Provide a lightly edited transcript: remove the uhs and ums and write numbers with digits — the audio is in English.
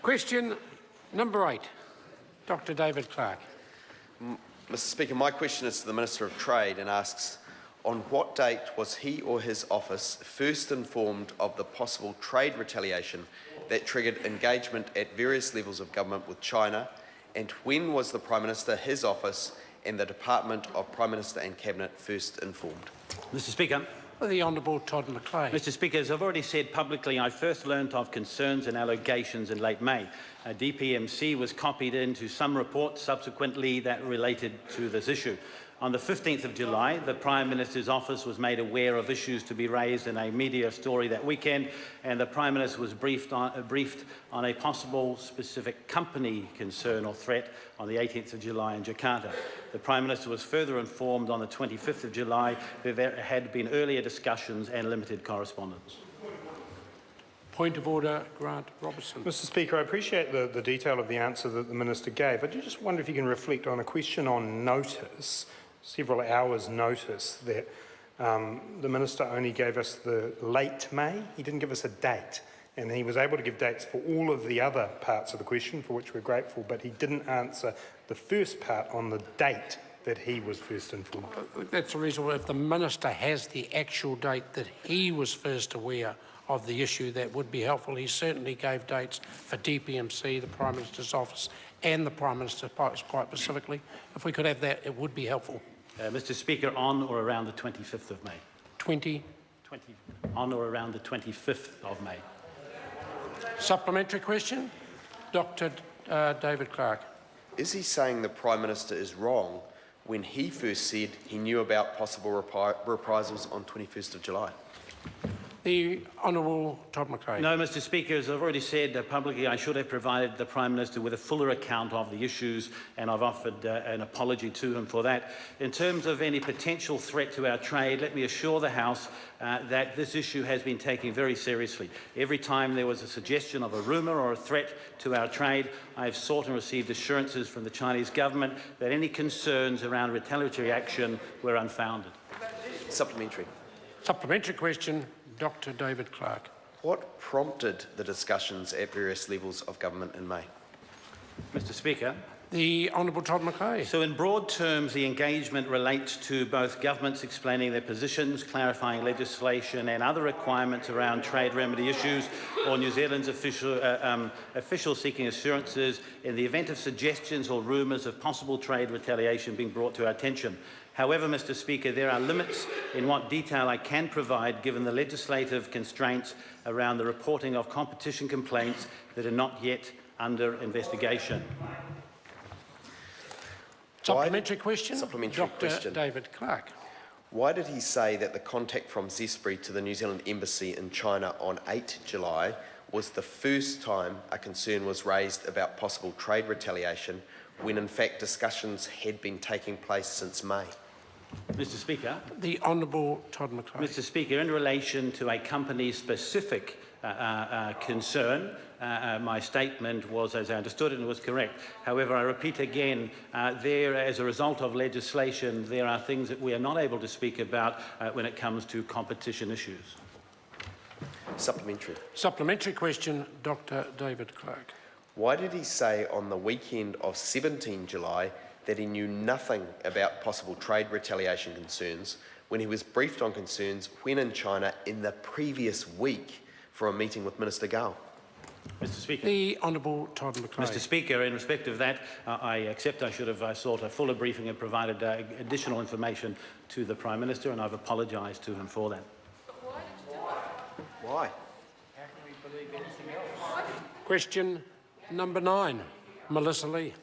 Question number 8, Dr. David Clark. Mr. Speaker, my question is to the Minister of Trade and asks, on what date was he or his office first informed of the possible trade retaliation that triggered engagement at various levels of government with China, and when was the Prime Minister, his office and the Department of Prime Minister and Cabinet first informed? Mr. Speaker. The Honourable Todd McLean. Mr. Speaker, as I've already said publicly, I first learnt of concerns and allegations in late May. DPMC was copied into some reports subsequently that related to this issue. On the 15th of July, the Prime Minister's office was made aware of issues to be raised in a media story that weekend, and the Prime Minister was briefed on a possible specific company concern or threat on the 18th of July in Jakarta. The Prime Minister was further informed on the 25th of July that there had been earlier discussions and limited correspondence. Point of order, Grant Robertson. Mr. Speaker, I appreciate the detail of the answer that the Minister gave. I do just wonder if you can reflect on a question on notice, several hours' notice, that the Minister only gave us the late May. He didn't give us a date, and he was able to give dates for all of the other parts of the question, for which we're grateful, but he didn't answer the first part on the date that he was first informed. That's reasonable. If the Minister has the actual date that he was first aware of the issue, that would be helpful. He certainly gave dates for DPMC, the Prime Minister's office, and the Prime Minister quite specifically. If we could have that, it would be helpful. Mr. Speaker, on or around the 25th of May. On or around the 25th of May. Supplementary question, Dr. David Clark. Is he saying the Prime Minister is wrong when he first said he knew about possible reprisals on 21st of July? The Honourable Todd McLean. No, Mr. Speaker, as I've already said publicly, I should have provided the Prime Minister with a fuller account of the issues, and I've offered an apology to him for that. In terms of any potential threat to our trade, let me assure the House that this issue has been taken very seriously. Every time there was a suggestion of a rumour or a threat to our trade, I have sought and received assurances from the Chinese government that any concerns around retaliatory action were unfounded. Supplementary. Supplementary question, Dr. David Clark. What prompted the discussions at various levels of government in May? Mr. Speaker. The Honourable Todd McLean. So in broad terms, the engagement relates to both governments explaining their positions, clarifying legislation and other requirements around trade remedy issues, or New Zealand's officials seeking assurances in the event of suggestions or rumours of possible trade retaliation being brought to our attention. However, Mr. Speaker, there are limits in what detail I can provide given the legislative constraints around the reporting of competition complaints that are not yet under investigation. Supplementary question, Supplementary Dr. question. David Clark. Why did he say that the contact from Zespri to the New Zealand Embassy in China on 8 July was the first time a concern was raised about possible trade retaliation, when in fact discussions had been taking place since May? Mr. Speaker. The Honourable Todd McLean. Mr. Speaker, in relation to a company-specific concern, my statement was, as I understood it, and was correct. However, I repeat again, as a result of legislation, there are things that we are not able to speak about when it comes to competition issues. Supplementary. Supplementary question, Dr. David Clark. Why did he say on the weekend of 17 July that he knew nothing about possible trade retaliation concerns when he was briefed on concerns when in China in the previous week for a meeting with Minister Gao? Mr. Speaker. The Honourable Todd McLean. Mr. Speaker, in respect of that, I accept I should have sought a fuller briefing and provided additional information to the Prime Minister, and I've apologised to him for that. Why? Question number 9, Melissa Lee.